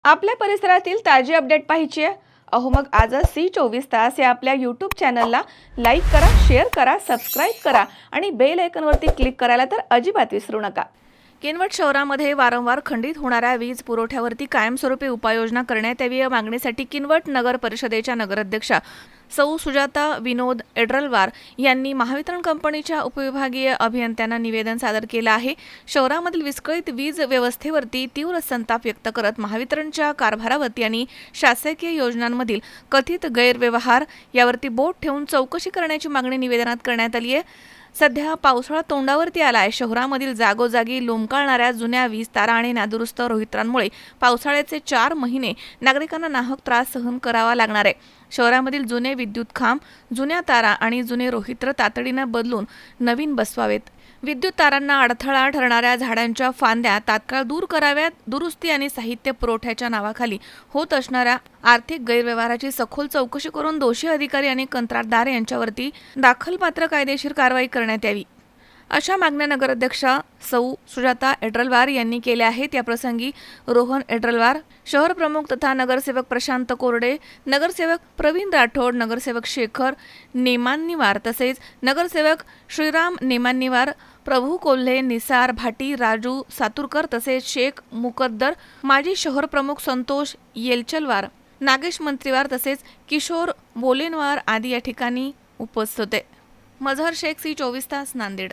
आपल्या परिसरातील ताजी अपडेट पाहिजे अहो मग आजच C24 तास या आपल्या यूट्यूब चॅनलला लाईक करा, शेअर करा, सबस्क्राईब करा आणि बेल आयकॉनवरती क्लिक करायला तर अजिबात विसरू नका। किनवट शहरामध्ये वारंवार खंडित होणाऱ्या वीज पुरवठ्यावरती कायमस्वरूपी उपाययोजना करण्यात यावी या मागणीसाठी किनवट नगर परिषदेच्या नगराध्यक्षा सौ सुजाता विनोद एड्रलवार यांनी महावितरण कंपनीच्या उपविभागीय अभियंत्यांना निवेदन सादर केलं आहे। शहरामधील विस्कळीत वीज व्यवस्थेवरती तीव्र संताप व्यक्त करत महावितरणच्या कारभारावरती आणि शासकीय योजनांमधील कथित गैरव्यवहार यावरती बोट ठेवून चौकशी करण्याची मागणी निवेदनात करण्यात आली आहे। सध्या पावसाळा तोंडावरती आला आहे। शहरामधील जागोजागी लोंबकळणाऱ्या जुन्या वीज तारा आणि नादुरुस्त रोहित्रांमुळे पावसाळ्याचे 4 महिने नागरिकांना नाहक त्रास सहन करावा लागणार आहे। शहरामधील जुने विद्युत खांब, जुन्या तारा आणि जुने रोहित्र तातडीने बदलून नवीन बसवावेत। विद्युत तारांना अडथळा ठरणाऱ्या झाडांच्या फांद्या तात्काळ दूर कराव्यात। दुरुस्ती आणि साहित्य पुरवठ्याच्या नावाखाली होत असणाऱ्या आर्थिक गैरव्यवहाराची सखोल चौकशी करून दोषी अधिकारी आणि कंत्राटदार यांच्यावरती दाखलपात्र कायदेशीर कारवाई करण्यात यावी, अशा मागण्या नगराध्यक्षा सौ सुजाता एड्रलवार यांनी केल्या आहेत। या प्रसंगी रोहन एड्रलवार, शहर प्रमुख तथा नगरसेवक प्रशांत कोरडे, नगरसेवक प्रवीण राठोड, नगरसेवक शेखर नेमांनीवार तसेच नगरसेवक श्रीराम नेमांनीवार, प्रभू कोल्हे, निसार भाटी, राजू सातुरकर तसेच शेख मुकद्दर, माजी शहर प्रमुख संतोष येलचलवार, नागेश मंत्रीवार तसेच किशोर बोलेनवार आदी या ठिकाणी उपस्थित होते। मजहर शेख, C24 तास, नांदेड।